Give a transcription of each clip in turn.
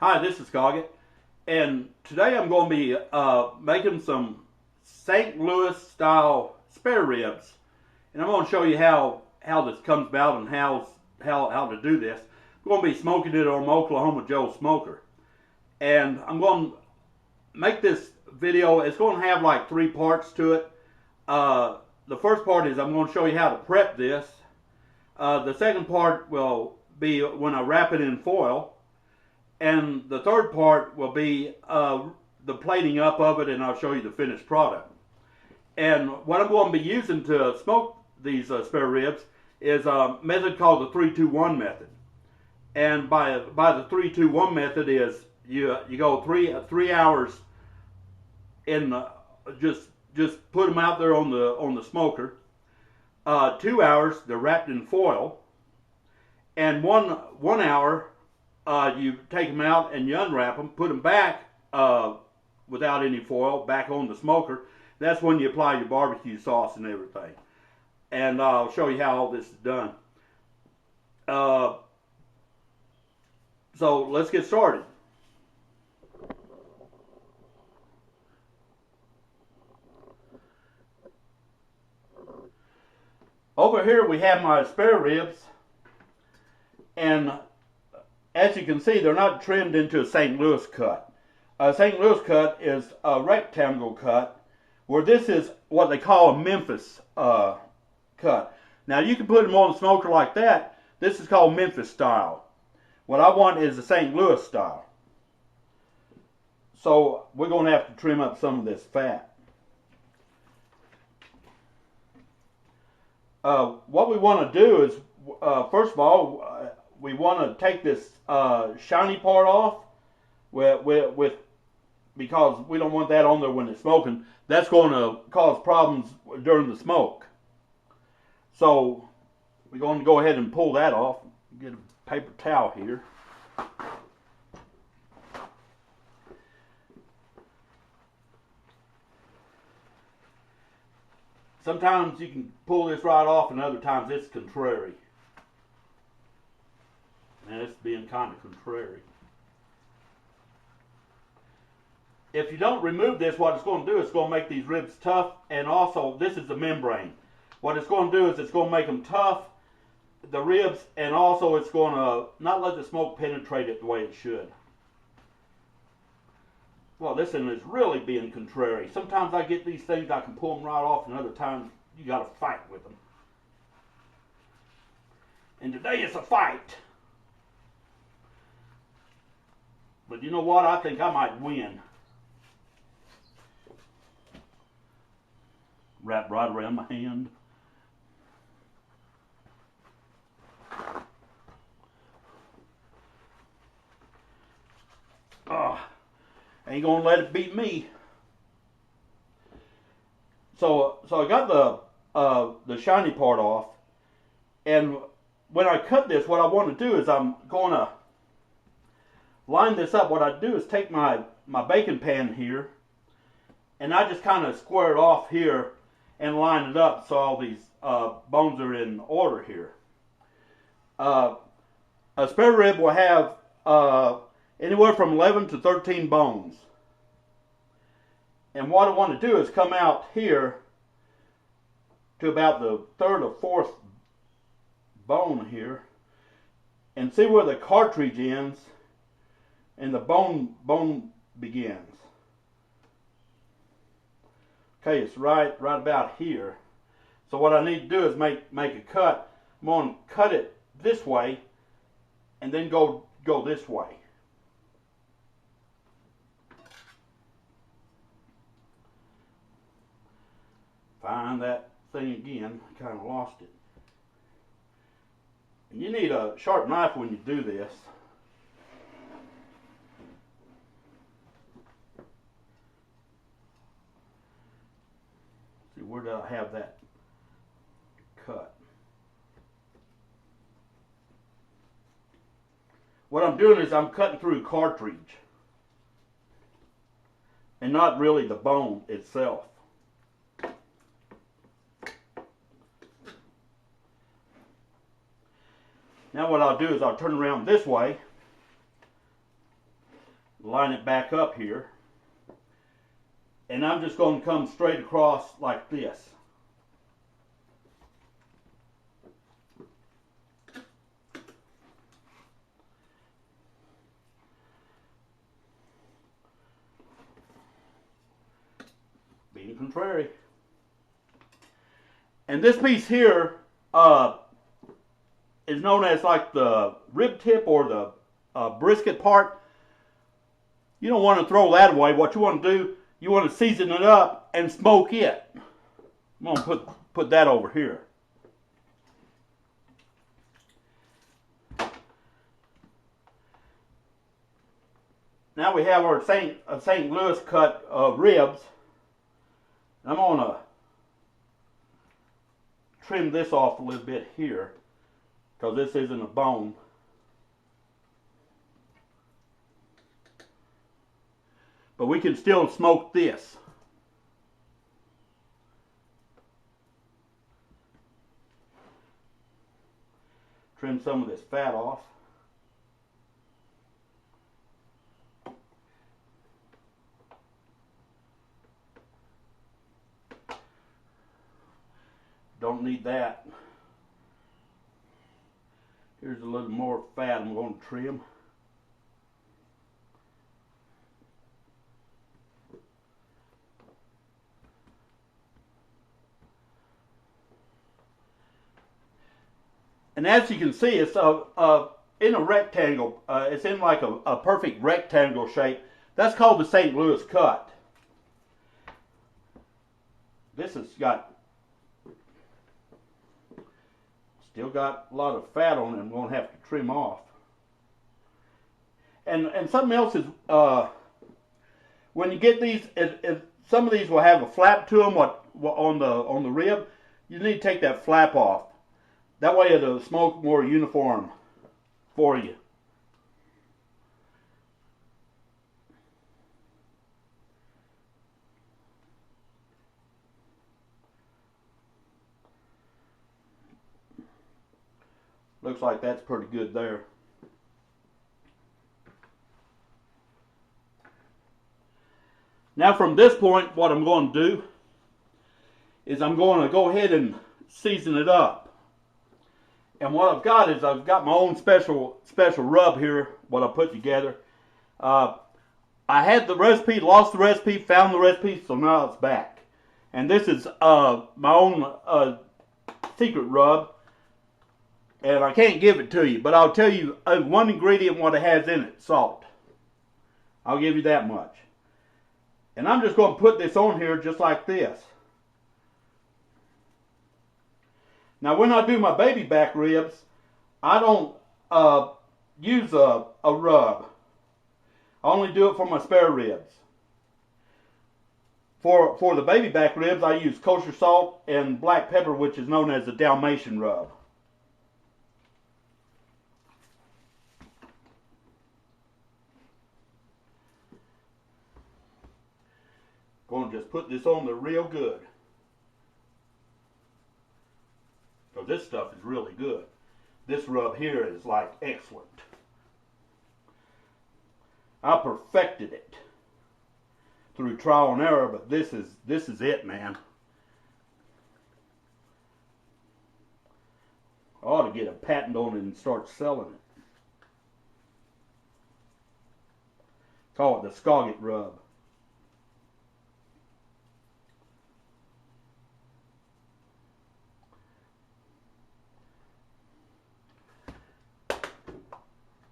Hi, this is Goggett, and today I'm going to be making some St. Louis style spare ribs, and I'm going to show you how this comes about and how to do this. I'm going to be smoking it on my Oklahoma Joe smoker, and I'm going to make this video. It's going to have like 3 parts to it. The first part is I'm going to show you how to prep this. The second part will be when I wrap it in foil. And the third part will be the plating up of it, and I'll show you the finished product. And what I'm going to be using to smoke these spare ribs is a method called the 3-2-1 method. And by the 3-2-1 method is you go three hours in just put them out there on the smoker. 2 hours they're wrapped in foil, and one hour. You take them out and you unwrap them, put them back without any foil, back on the smoker. That's when you apply your barbecue sauce and everything. And I'll show you how all this is done. So let's get started. Over here we have my spare ribs, and as you can see, they're not trimmed into a St. Louis cut. A St. Louis cut is a rectangle cut, where this is what they call a Memphis cut. Now you can put them on the smoker like that. This is called Memphis style. What I want is the St. Louis style. So we're going to have to trim up some of this fat. What we want to do is, first of all, we want to take this shiny part off because we don't want that on there when it's smoking. That's going to cause problems during the smoke. So we're going to go ahead and pull that off. Get a paper towel here. Sometimes you can pull this right off, and other times it's contrary. And it's being kind of contrary. If you don't remove this, what it's going to do is it's going to make these ribs tough, and also this is the membrane. What it's going to do is it's going to make them tough, the ribs, and also it's going to not let the smoke penetrate it the way it should. Well, this one is really being contrary. Sometimes I get these things, I can pull them right off, and other times you got to fight with them. And today it's a fight. But you know what? I think I might win. Wrap right around my hand. Oh, ain't gonna let it beat me. So I got the shiny part off, and when I cut this, what I want to do is I'm going to line this up. What I do is take my baking pan here, and I just kind of square it off here and line it up so all these bones are in order here. A spare rib will have anywhere from 11 to 13 bones. And what I want to do is come out here to about the 3rd or 4th bone here and see where the cartridge ends and the bone begins. Okay, it's right about here. So what I need to do is make a cut. I'm going to cut it this way and then go this way. Find that thing again. I kind of lost it. And you need a sharp knife when you do this. See, where did I have that cut? What I'm doing is I'm cutting through cartridge and not really the bone itself. Now what I'll do is I'll turn around this way line it back up here. And I'm just going to come straight across like this. Being contrary. And this piece here is known as like the rib tip or the brisket part. You don't want to throw that away. What you want to do, you want to season it up and smoke it. I'm going to put that over here. Now we have our St. Louis cut ribs. I'm going to trim this off a little bit here because this isn't a bone. But we can still smoke this. Trim some of this fat off. Don't need that. Here's a little more fat I'm going to trim. And as you can see, it's in a rectangle. It's in like a perfect rectangle shape. That's called the St. Louis cut. This has still got a lot of fat on it. I'm going to have to trim off. And something else is when you get these, some of these will have a flap to them. On the rib, you need to take that flap off. That way it'll smoke more uniform for you. Looks like that's pretty good there. Now from this point, what I'm going to do is I'm going to go ahead and season it up. And what I've got is I've got my own special rub here, what I put together. I had the recipe, lost the recipe, found the recipe, so now it's back. And this is my own secret rub. And I can't give it to you, but I'll tell you one ingredient what it has in it, salt. I'll give you that much. And I'm just going to put this on here just like this. Now when I do my baby back ribs, I don't use a rub. I only do it for my spare ribs. For the baby back ribs, I use kosher salt and black pepper, which is known as the Dalmatian rub. Going to just put this on there real good. So this stuff is really good. This rub here is like excellent. I perfected it through trial and error, but this is it, man. I ought to get a patent on it and start selling it. Call it the Skagit rub.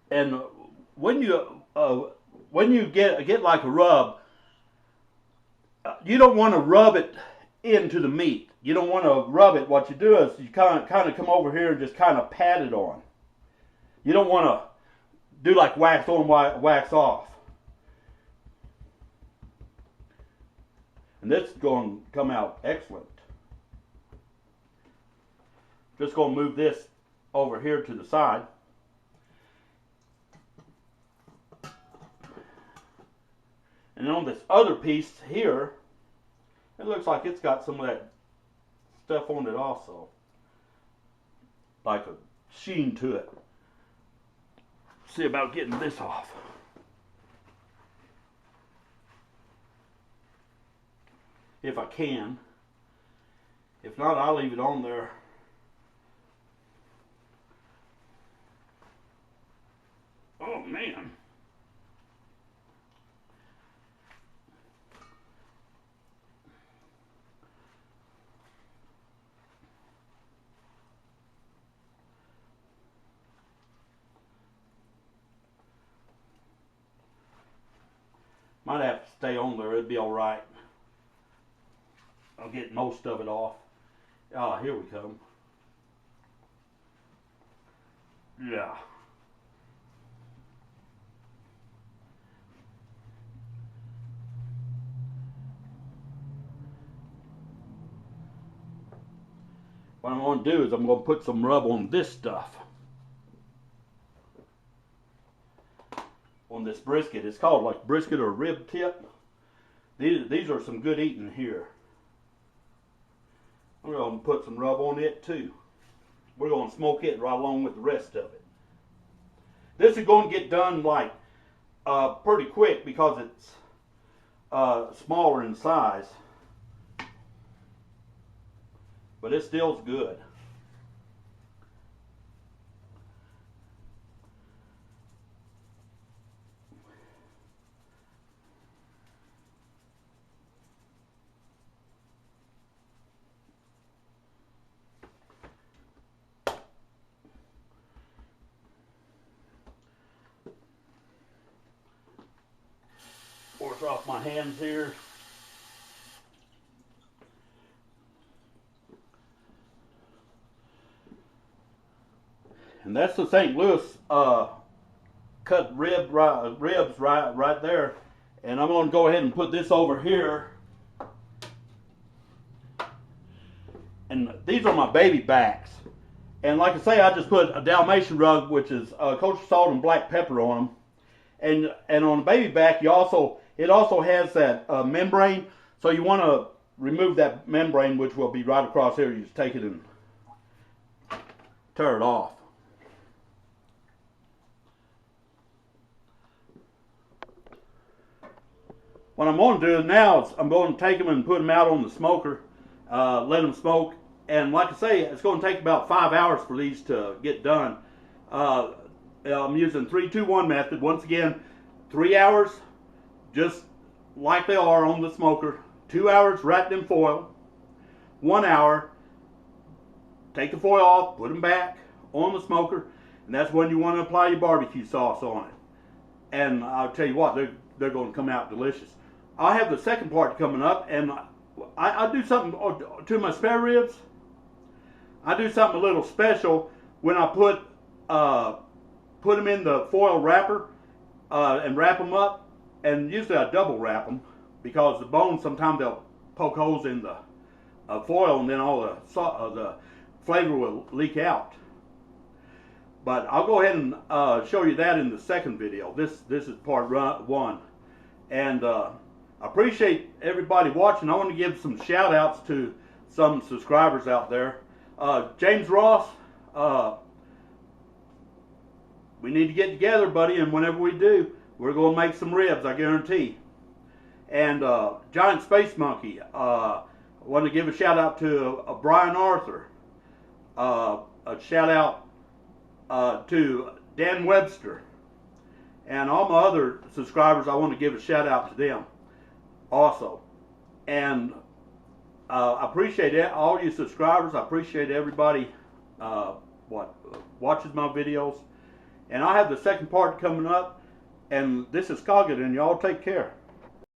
And when you get like a rub, you don't want to rub it into the meat. You don't want to rub it. What you do is you kind of come over here and just kind of pat it on. You don't want to do like wax on, wax off. And this is going to come out excellent. Just going to move this over here to the side. And on this other piece here, it looks like it's got some of that stuff on it also. Like a sheen to it. See about getting this off. if I can. If not, I'll leave it on there. Oh man. Might have to stay on there, it'd be alright. I'll get most of it off. Ah, here we come. Yeah. What I'm going to do is I'm going to put some rub on this stuff. On this brisket. It's called like brisket or rib tip. These are some good eating here. I'm going to put some rub on it too. We're going to smoke it right along with the rest of it. This is going to get done like pretty quick because it's smaller in size. But it still's good. Force off my hands here. And that's the St. Louis cut ribs right there. And I'm going to go ahead and put this over here. And these are my baby backs. And like I say, I just put a Dalmatian rub, which is kosher salt and black pepper on them. And on the baby back, it also has that membrane. So you want to remove that membrane, which will be right across here. You just take it and tear it off. What I'm going to do now is I'm going to take them and put them out on the smoker, let them smoke. And like I say, it's going to take about 5 hours for these to get done. I'm using 3-2-1 method. Once again, 3 hours, just like they are on the smoker. 2 hours wrapped in foil. 1 hour, take the foil off, put them back on the smoker, and that's when you want to apply your barbecue sauce on it. And I'll tell you what, they're going to come out delicious. I have the second part coming up, and I do something to my spare ribs. I do something a little special when I put them in the foil wrapper and wrap them up. And usually I double wrap them because the bones, sometimes they'll poke holes in the foil, and then all the flavor will leak out. But I'll go ahead and show you that in the second video. This is part 1. And I appreciate everybody watching. I want to give some shout outs to some subscribers out there. James Ross, we need to get together, buddy, and whenever we do, we're going to make some ribs, I guarantee. And Giant Space Monkey, I want to give a shout out to Brian Arthur. A shout out to Dan Webster. And all my other subscribers, I want to give a shout out to them also. And I appreciate all you subscribers. I appreciate everybody watches my videos. And I have the second part coming up. And this is Coggett, and y'all take care.